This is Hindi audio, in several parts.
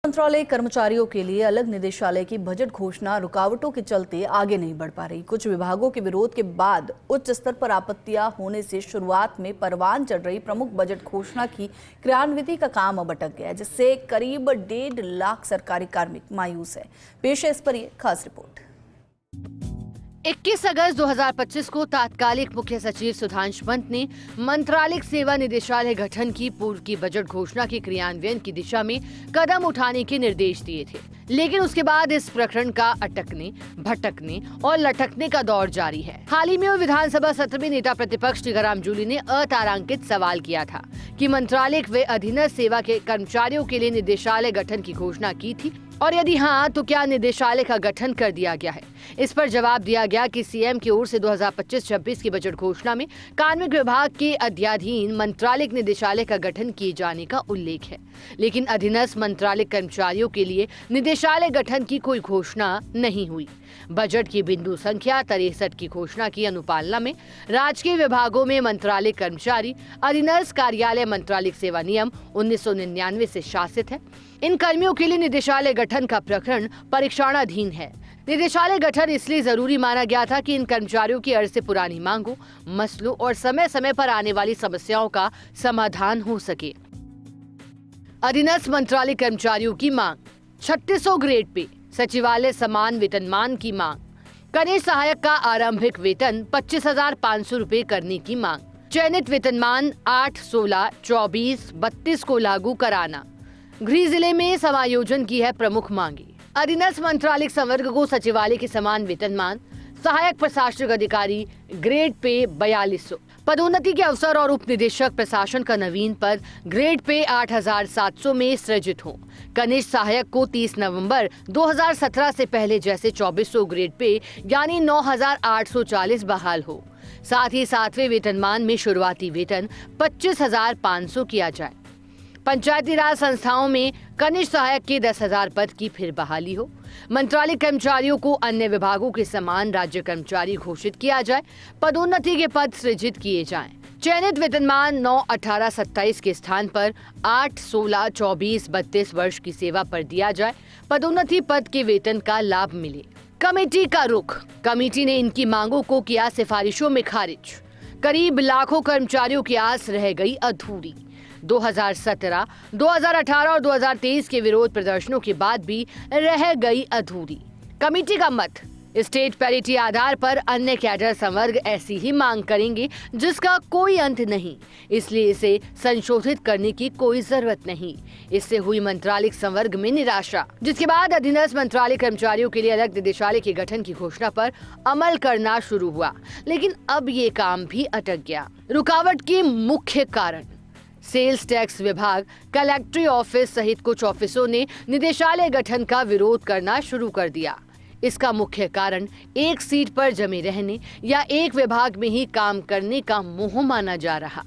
मंत्रालय कर्मचारियों के लिए अलग निदेशालय की बजट घोषणा रुकावटों के चलते आगे नहीं बढ़ पा रही। कुछ विभागों के विरोध के बाद उच्च स्तर पर आपत्तियां होने से शुरुआत में परवान चढ़ रही प्रमुख बजट घोषणा की क्रियान्विति का काम अब अटक गया, जिससे करीब 1.5 लाख सरकारी कार्मिक मायूस है। पेश है इस पर ये खास रिपोर्ट। 21 अगस्त 2025 को तात्कालिक मुख्य सचिव सुधांशु पंत ने मंत्रालयिक सेवा निदेशालय गठन की पूर्व की बजट घोषणा के क्रियान्वयन की दिशा में कदम उठाने के निर्देश दिए थे, लेकिन उसके बाद इस प्रकरण का अटकने, भटकने और लटकने का दौर जारी है। हाल ही में विधानसभा सत्र में नेता प्रतिपक्ष टीकाराम जूली ने अतारांकित सवाल किया था कि मंत्रालयिक व अधीनस्थ सेवा के कर्मचारियों के लिए निदेशालय गठन की घोषणा की थी और यदि हाँ तो क्या निदेशालय का गठन कर दिया गया है। इस पर जवाब दिया गया कि सीएम की ओर से 2025-26 की बजट घोषणा में कार्मिक विभाग के अध्याधीन मंत्रालयिक निदेशालय का गठन किए जाने का उल्लेख है, लेकिन अधीनस्थ मंत्रालयिक कर्मचारियों के लिए निदेशालय गठन की कोई घोषणा नहीं हुई। बजट की बिंदु संख्या 63 की घोषणा की अनुपालना में राजकीय विभागों में मंत्रालय कर्मचारी अधीनस्थ कार्यालय मंत्रालयिक सेवा नियम 1999 से शासित है। इन कर्मियों के लिए निदेशालय गठन का प्रकरण परीक्षणाधीन है। निदेशालय गठन इसलिए जरूरी माना गया था कि इन कर्मचारियों की अर्ज से पुरानी मांगों, मसलों और समय समय पर आने वाली समस्याओं का समाधान हो सके। अधीनस्थ मंत्रालय कर्मचारियों की मांग 3600 ग्रेड पे सचिवालय समान वेतनमान की मांग, कनिष्ठ सहायक का आरंभिक वेतन 25,500 रुपए करने की मांग, चयनित वेतनमान 8, 16, 24, 32 को लागू कराना, गृह जिले में समायोजन की है प्रमुख मांगे। अधीनस्थ मंत्रालयिक संवर्ग को सचिवालय के समान वेतनमान, सहायक प्रशासनिक अधिकारी ग्रेड पे 4200, पदोन्नति के अवसर और उप निदेशक प्रशासन का नवीन पद ग्रेड पे 8700 में सृजित हो। कनिष्ठ सहायक को 30 नवंबर 2017 से पहले जैसे 2400 ग्रेड पे यानी 9840 बहाल हो। साथ ही 7वें वेतनमान में शुरुआती वेतन 25,500 किया जाए। पंचायती राज संस्थाओं में कनिष्ठ सहायक के 10,000 पद की फिर बहाली हो। मंत्रालय कर्मचारियों को अन्य विभागों के समान राज्य कर्मचारी घोषित किया जाए। पदोन्नति के पद सृजित किए जाएं। चयनित वेतनमान 9, 18, 27 के स्थान पर 8, 16, 24, 32 वर्ष की सेवा पर दिया जाए। पदोन्नति पद के वेतन का लाभ मिले। कमेटी का रुख। कमेटी ने इनकी मांगों को किया सिफारिशों में खारिज। करीब लाखों कर्मचारियों की आस रह गई अधूरी। 2017, 2018 और 2023 के विरोध प्रदर्शनों के बाद भी रह गई अधूरी। कमेटी का मत, स्टेट पैरिटी आधार पर अन्य कैडर संवर्ग ऐसी ही मांग करेंगे जिसका कोई अंत नहीं, इसलिए इसे संशोधित करने की कोई जरूरत नहीं। इससे हुई मंत्रालयिक संवर्ग में निराशा, जिसके बाद अधीनस्थ मंत्रालय कर्मचारियों के लिए अलग निदेशालय के गठन की घोषणा पर अमल करना शुरू हुआ, लेकिन अब ये काम भी अटक गया। रुकावट के मुख्य कारण, सेल्स टैक्स विभाग, कलेक्ट्री ऑफिस सहित कुछ ऑफिसों ने निदेशालय गठन का विरोध करना शुरू कर दिया। इसका मुख्य कारण एक सीट पर जमे रहने या एक विभाग में ही काम करने का मोह माना जा रहा।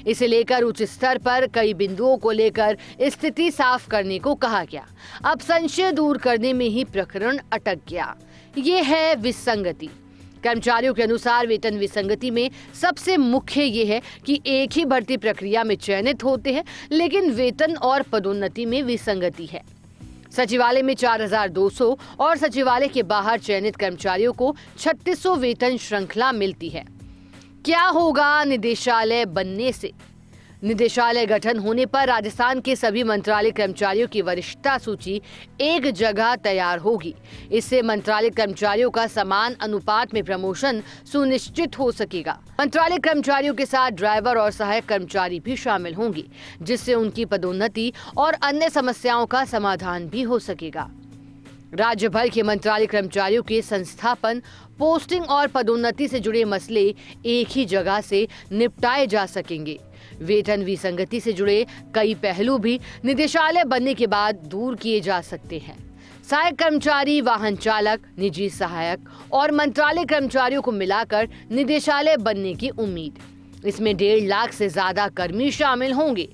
इसे लेकर उच्च स्तर पर कई बिंदुओं को लेकर स्थिति साफ करने को कहा गया। अब संशय दूर करने में ही प्रकरण अटक गया। ये है विसंगति। कर्मचारियों के अनुसार वेतन विसंगति में सबसे मुख्य ये है कि एक ही भर्ती प्रक्रिया में चयनित होते हैं, लेकिन वेतन और पदोन्नति में विसंगति है। सचिवालय में 4,200 और सचिवालय के बाहर चयनित कर्मचारियों को 3600 वेतन श्रृंखला मिलती है। क्या होगा निदेशालय बनने से? निदेशालय गठन होने पर राजस्थान के सभी मंत्रालय कर्मचारियों की वरिष्ठता सूची एक जगह तैयार होगी। इससे मंत्रालय कर्मचारियों का समान अनुपात में प्रमोशन सुनिश्चित हो सकेगा। मंत्रालय कर्मचारियों के साथ ड्राइवर और सहायक कर्मचारी भी शामिल होंगे, जिससे उनकी पदोन्नति और अन्य समस्याओं का समाधान भी हो सकेगा। राज्य भर के मंत्रालय कर्मचारियों के संस्थापन, पोस्टिंग और पदोन्नति से जुड़े मसले एक ही जगह से निपटाए जा सकेंगे। वेतन विसंगति से जुड़े कई पहलू भी निदेशालय बनने के बाद दूर किए जा सकते हैं। सहायक कर्मचारी, वाहन चालक, निजी सहायक और मंत्रालय कर्मचारियों को मिलाकर निदेशालय बनने की उम्मीद। इसमें 1.5 लाख से ज्यादा कर्मी शामिल होंगे।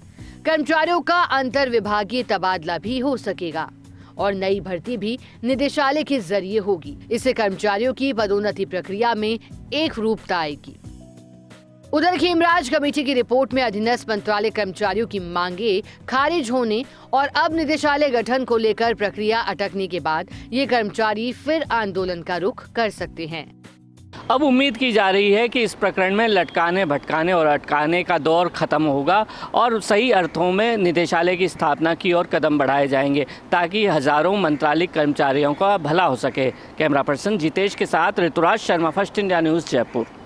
कर्मचारियों का अंतर विभागीय तबादला भी हो सकेगा और नई भर्ती भी निदेशालय के जरिए होगी। इससे कर्मचारियों की पदोन्नति प्रक्रिया में एक रूपता आएगी। उधर खेमराज कमेटी की रिपोर्ट में अधीनस्थ मंत्रालय कर्मचारियों की मांगे खारिज होने और अब निदेशालय गठन को लेकर प्रक्रिया अटकने के बाद ये कर्मचारी फिर आंदोलन का रुख कर सकते हैं। अब उम्मीद की जा रही है कि इस प्रकरण में लटकाने, भटकाने और अटकाने का दौर खत्म होगा और सही अर्थों में निदेशालय की स्थापना की ओर कदम बढ़ाए जाएंगे ताकि हजारों मंत्रालयिक कर्मचारियों का भला हो सके। कैमरा पर्सन जितेश के साथ Rituraj Sharma, First India News, Jaipur.